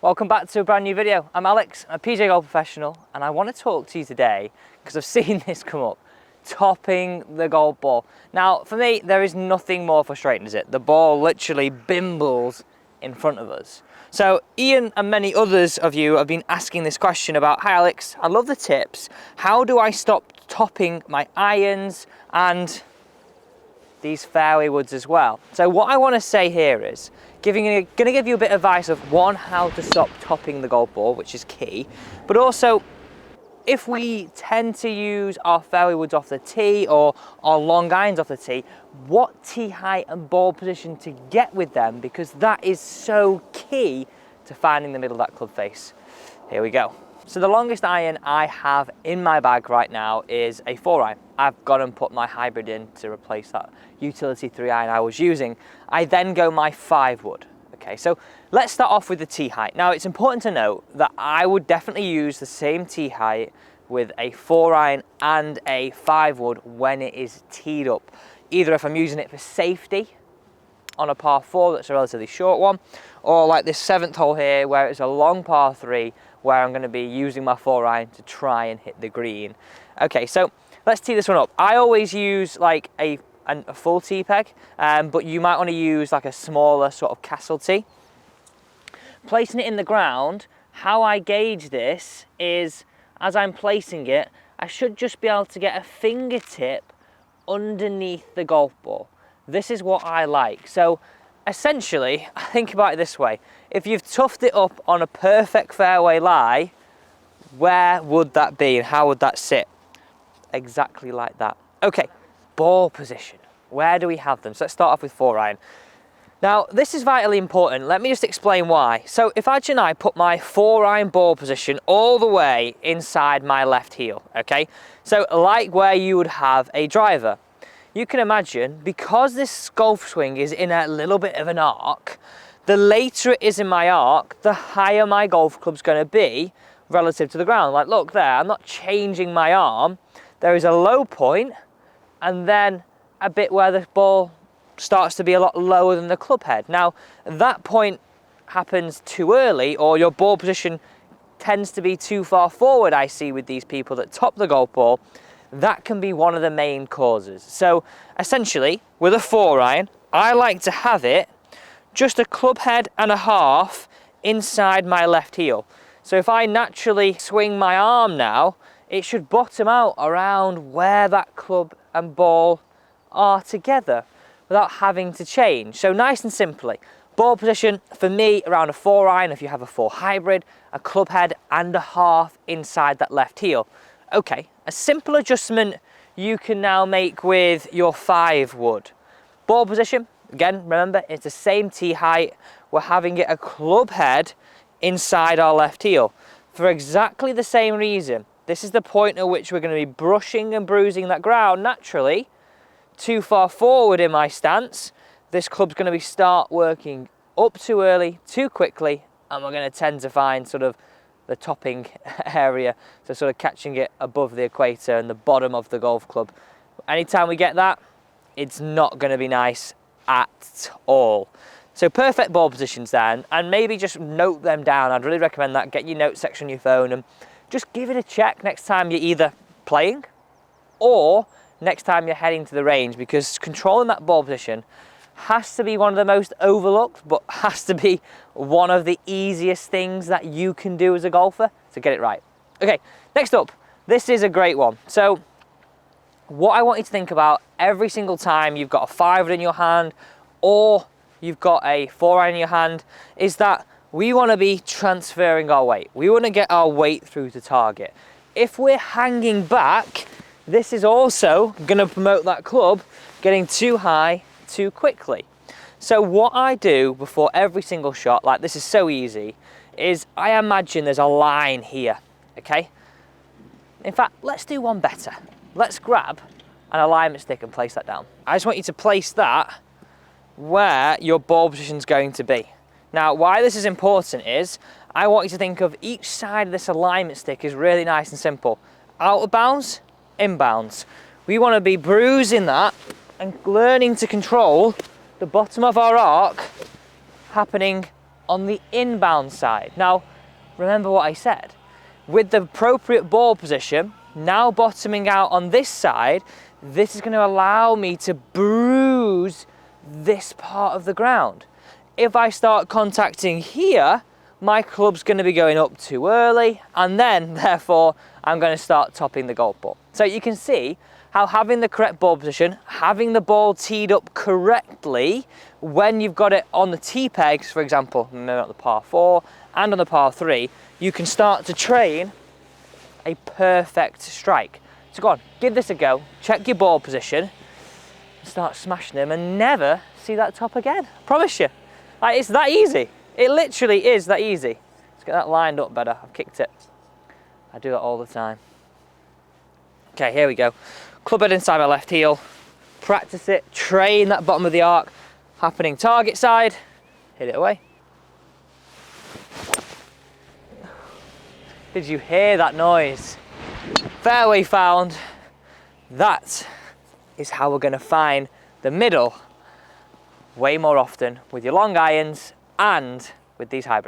Welcome back to a brand new video. I'm Alex, I'm a PJ golf professional, and I want to talk to you today because I've seen this come up, topping the golf ball. Now, for me, there is nothing more frustrating, is it? The ball literally bimbles in front of us. So Ian and many others of you have been asking this question about, hi Alex, I love the tips. How do I stop topping my irons and these fairway woods as well? So what I want to say here is, going to give you a bit of advice of one, how to stop topping the golf ball, which is key, but also if we tend to use our fairway woods off the tee or our long irons off the tee, what tee height and ball position to get with them, because that is so key to finding the middle of that club face. Here we go. So the longest iron I have in my bag right now is a 4-iron. I've gone and put my hybrid in to replace that utility 3-iron I was using. I then go my 5 wood. Okay, so let's start off with the tee height. Now it's important to note that I would definitely use the same tee height with a 4-iron and a 5 wood when it is teed up. Either if I'm using it for safety on a par 4 that's a relatively short one, or like this 7th hole here where it's a long par 3 where I'm going to be using my 4-iron to try and hit the green. Okay, so let's tee this one up. I always use like a full tee peg, but you might want to use like a smaller sort of castle tee. Placing it in the ground, how I gauge this is, as I'm placing it, I should just be able to get a fingertip underneath the golf ball. This is what I like. So essentially, think about it this way. If you've toughed it up on a perfect fairway lie, where would that be and how would that sit? Exactly like that. Okay, ball position. Where do we have them? So let's start off with 4-iron. Now, this is vitally important. Let me just explain why. So if and I put my 4-iron ball position all the way inside my left heel, okay? So like where you would have a driver. You can imagine, because this golf swing is in a little bit of an arc, the later it is in my arc, the higher my golf club's going to be relative to the ground. Like, look there, I'm not changing my arm. There is a low point, and then a bit where the ball starts to be a lot lower than the club head. Now, that point happens too early, or your ball position tends to be too far forward, I see with these people that top the golf ball. That can be one of the main causes. So essentially, with a 4-iron, I like to have it just a club head and a half inside my left heel. So if I naturally swing my arm now, it should bottom out around where that club and ball are together without having to change. So nice and simply, ball position for me around a 4-iron, if you have a 4 hybrid, a club head and a half inside that left heel. Okay, a simple adjustment you can now make with your 5 wood. Ball position, again, remember, it's the same tee height. We're having it a club head inside our left heel. For exactly the same reason, this is the point at which we're going to be brushing and bruising that ground naturally. Too far forward in my stance, this club's going to start working up too early, too quickly, and we're going to tend to find sort of the topping area, so sort of catching it above the equator and the bottom of the golf club. Anytime we get that, it's not going to be nice at all. So perfect ball positions then, and maybe just note them down. I'd really recommend that. Get your notes section on your phone and just give it a check next time you're either playing or next time you're heading to the range, because controlling that ball position has to be one of the most overlooked, but has to be one of the easiest things that you can do as a golfer to get it right. Okay, next up, this is a great one. So what I want you to think about every single time you've got a 5 in your hand or you've got a 4-iron in your hand is that we want to be transferring our weight. We want to get our weight through to target. If we're hanging back, this is also going to promote that club getting too high too quickly. So what I do before every single shot, like this is so easy, is I imagine there's a line here, okay? In fact, let's do one better. Let's grab an alignment stick and place that down. I just want you to place that where your ball position is going to be. Now, why this is important is I want you to think of each side of this alignment stick is really nice and simple. Out of bounds, inbounds. We want to be bruising that and learning to control the bottom of our arc happening on the inbound side. Now, remember what I said. With the appropriate ball position, now bottoming out on this side, this is going to allow me to bruise this part of the ground. If I start contacting here, my club's going to be going up too early, and then therefore I'm going to start topping the golf ball. So you can see how having the correct ball position, having the ball teed up correctly when you've got it on the tee pegs, for example, maybe on the par 4 and on the par 3, you can start to train a perfect strike. So go on, give this a go, check your ball position, start smashing them, and never see that top again. I promise you. Like, it's that easy. It literally is that easy. Let's get that lined up better. I've kicked it. I do that all the time. Okay, here we go. Club head inside my left heel. Practice it, train that bottom of the arc. Happening target side. Hit it away. Did you hear that noise? Fairway found. That is how we're going to find the middle way more often with your long irons and with these hybrids.